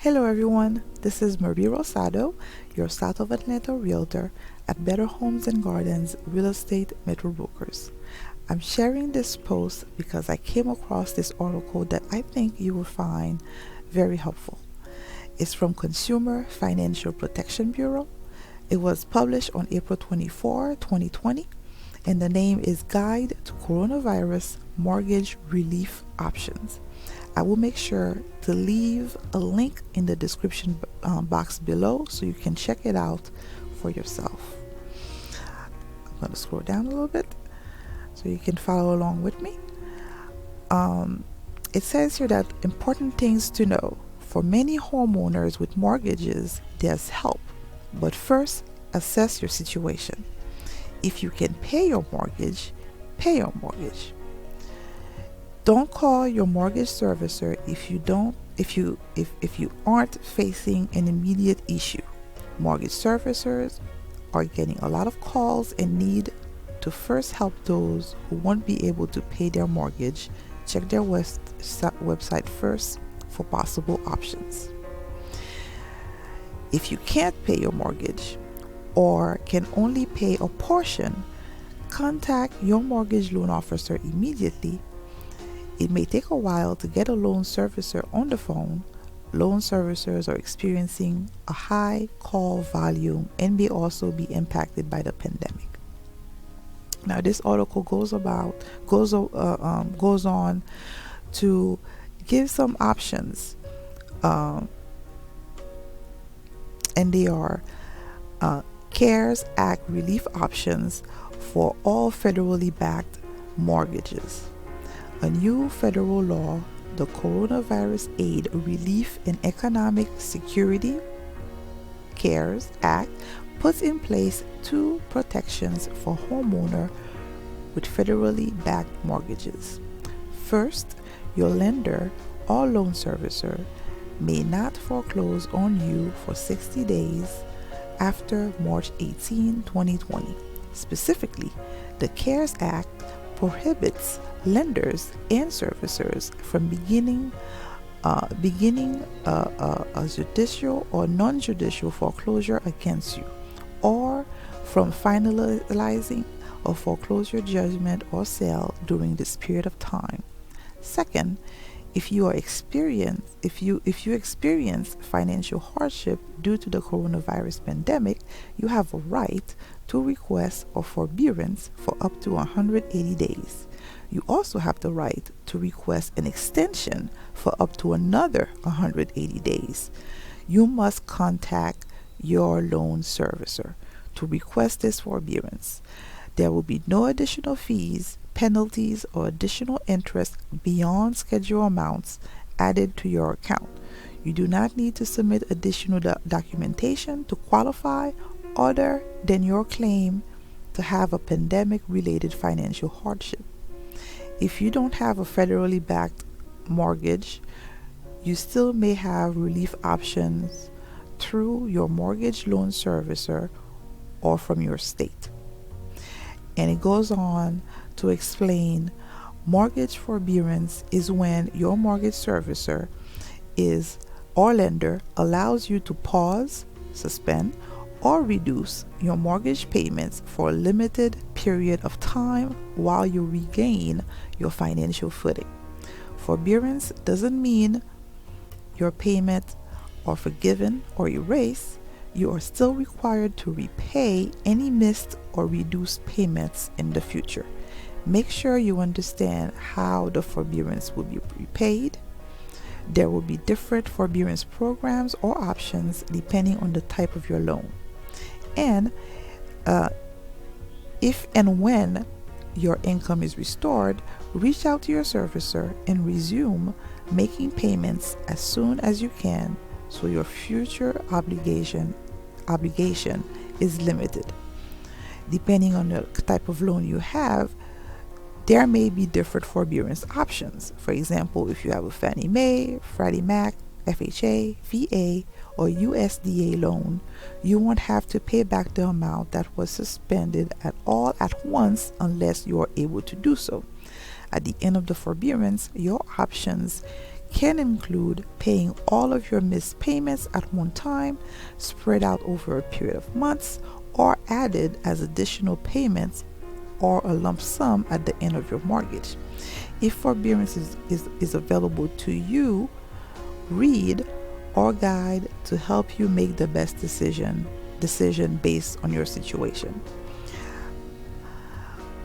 Hello everyone, this is Marie Rosado, your South of Atlanta Realtor at Better Homes and Gardens Real Estate Metro Brokers. I'm sharing this post because I came across this article that I think you will find very helpful. It's from Consumer Financial Protection Bureau. It was published on April 24, 2020, and the name is Guide to Coronavirus Mortgage Relief Options. I will make sure to leave a link in the description box below so you can check it out for yourself. I'm going to scroll down a little bit so you can follow along with me. It says here that important things to know. For many homeowners with mortgages, there's help. But first, assess your situation. If you can pay your mortgage, pay your mortgage. Don't call your mortgage servicer if you aren't facing an immediate issue. Mortgage servicers are getting a lot of calls and need to first help those who won't be able to pay their mortgage. Check their website first for possible options. If you can't pay your mortgage or can only pay a portion, contact your mortgage loan officer immediately. It may take a while to get a loan servicer on the phone. Loan servicers are experiencing a high call volume and may also be impacted by the pandemic. Now, this article goes on to give some options, and they are CARES Act relief options for all federally backed mortgages. A new federal law, the Coronavirus Aid, Relief, and Economic Security CARES Act, puts in place two protections for homeowners with federally backed mortgages. First, your lender or loan servicer may not foreclose on you for 60 days after March 18, 2020. Specifically, the CARES Act prohibits lenders and servicers from beginning a judicial or non-judicial foreclosure against you, or from finalizing a foreclosure judgment or sale during this period of time. Second, if you experience financial hardship due to the coronavirus pandemic, you have a right to request a forbearance for up to 180 days. You also have the right to request an extension for up to another 180 days. You must contact your loan servicer to request this forbearance. There will be no additional fees, penalties, or additional interest beyond schedule amounts added to your account. You do not need to submit additional documentation to qualify other than your claim to have a pandemic-related financial hardship. If you don't have a federally backed mortgage, you still may have relief options through your mortgage loan servicer or from your state. And it goes on to explain mortgage forbearance is when your mortgage servicer or lender allows you to pause, suspend, or reduce your mortgage payments for a limited period of time while you regain your financial footing. Forbearance doesn't mean your payments are forgiven or erased. You are still required to repay any missed or reduced payments in the future. Make sure you understand how the forbearance will be repaid. There will be different forbearance programs or options depending on the type of your loan. And if and when your income is restored, reach out to your servicer and resume making payments as soon as you can so your future obligation is limited. Depending on the type of loan you have, there may be different forbearance options. For example, if you have a Fannie Mae, Freddie Mac, FHA, VA, or USDA loan, you won't have to pay back the amount that was suspended at once unless you are able to do so. At the end of the forbearance, your options can include paying all of your missed payments at one time, spread out over a period of months, or added as additional payments or a lump sum at the end of your mortgage. If forbearance is available to you, read our guide to help you make the best decision based on your situation.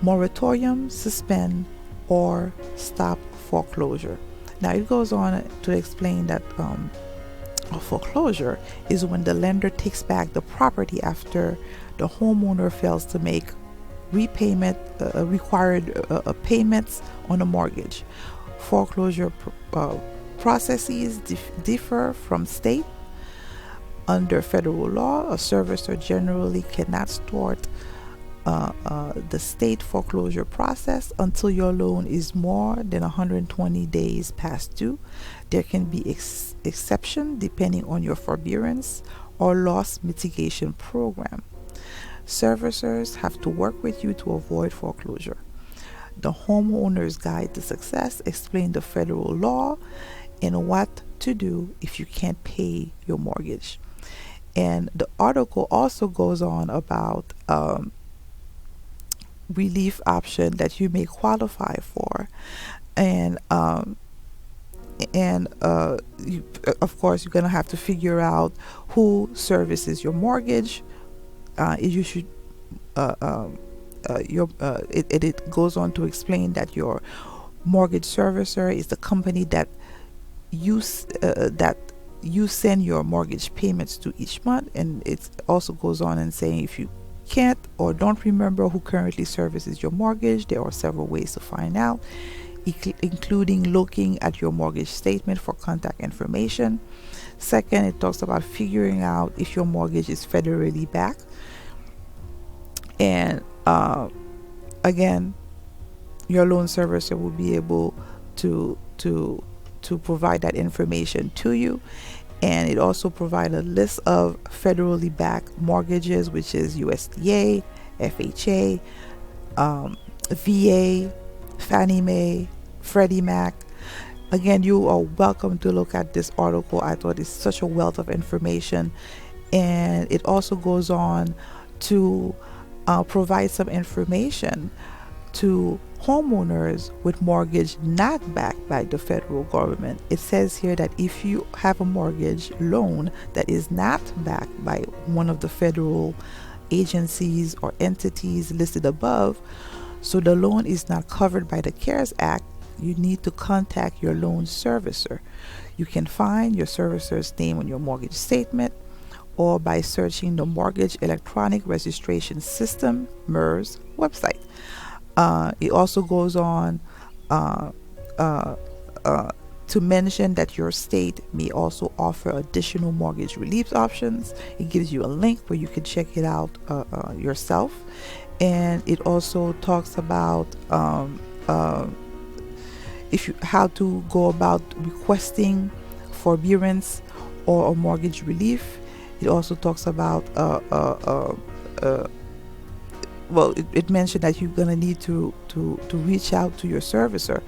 Moratorium, suspend, or stop foreclosure. Now it goes on to explain that a foreclosure is when the lender takes back the property after the homeowner fails to make repayment required payments on a mortgage. Foreclosure processes differ from state. Under federal law, a servicer generally cannot start the state foreclosure process until your loan is more than 120 days past due. There can be exception depending on your forbearance or loss mitigation program. Servicers have to work with you to avoid foreclosure. The Homeowner's Guide to Success explains the federal law and what to do if you can't pay your mortgage. And the article also goes on about relief option that you may qualify for, and of course you're gonna have to figure out who services your mortgage. You should it goes on to explain that your mortgage servicer is the company that you send your mortgage payments to each month, and it also goes on and saying if you can't or don't remember who currently services your mortgage, there are several ways to find out, including looking at your mortgage statement for contact information. Second, it talks about figuring out if your mortgage is federally backed, and again, your loan servicer will be able to provide that information to you. And it also provides a list of federally backed mortgages, which is USDA, FHA, VA, Fannie Mae, Freddie Mac. Again, you are welcome to look at this article. I thought it's such a wealth of information. And it also goes on to provide some information to homeowners with mortgage not backed by the federal government. It says here that if you have a mortgage loan that is not backed by one of the federal agencies or entities listed above, so the loan is not covered by the CARES Act, you need to contact your loan servicer. You can find your servicer's name on your mortgage statement or by searching the Mortgage Electronic Registration System, MERS, website. It also goes on to mention that your state may also offer additional mortgage relief options. It gives you a link where you can check it out yourself. And it also talks about how to go about requesting forbearance or a mortgage relief. It also talks about it mentioned that you're going to need to reach out to your servicer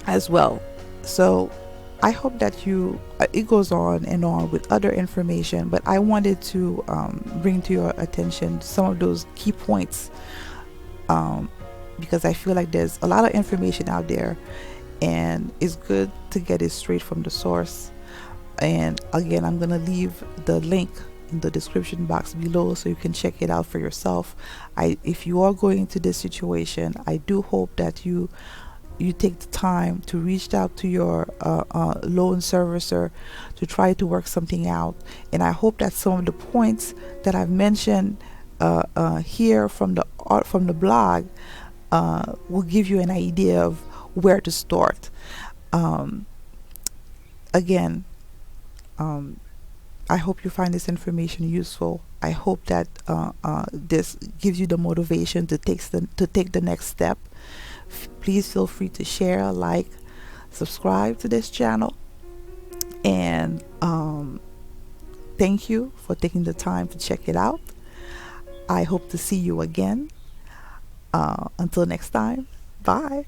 as well. So I hope that it goes on and on with other information, but I wanted to bring to your attention some of those key points because I feel like there's a lot of information out there and it's good to get it straight from the source. And again, I'm going to leave the link in the description box below so you can check it out for yourself. If you are going into this situation, I do hope that you take the time to reach out to your loan servicer to try to work something out. And I hope that some of the points that I've mentioned here from the blog will give you an idea of where to start. Again, I hope you find this information useful. I hope that this gives you the motivation to take the next step. Please feel free to share, like, subscribe to this channel, and thank you for taking the time to check it out. I hope to see you again. Until next time, bye.